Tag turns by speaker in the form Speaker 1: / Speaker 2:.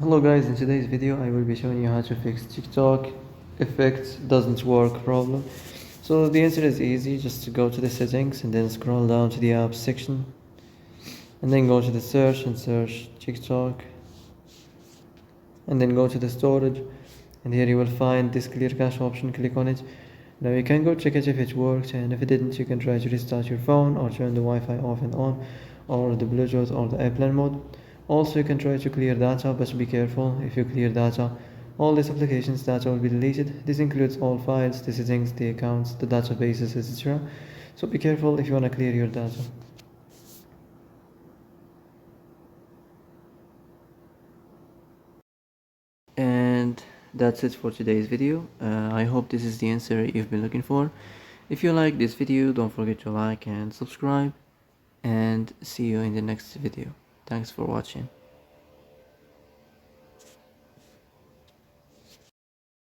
Speaker 1: Hello guys, in today's video I will be showing you how to fix TikTok effects doesn't work problem. So the answer is easy, just to go to the settings and then scroll down to the apps section and then go to the search and search TikTok and then go to the storage, and here you will find this clear cache option. Click on it. Now you can go check it if it worked, and if it didn't you can try to restart your phone or turn the Wi-Fi off and on, or the Bluetooth or the airplane mode. Also you can try to clear data, but be careful. If you clear data, all these applications data will be deleted. This includes all files, the settings, the accounts, the databases, etc. So be careful if you want to clear your data. And that's it for today's video. I hope this is the answer you've been looking for. If you like this video, don't forget to like and subscribe, and see you in the next video. Thanks for watching.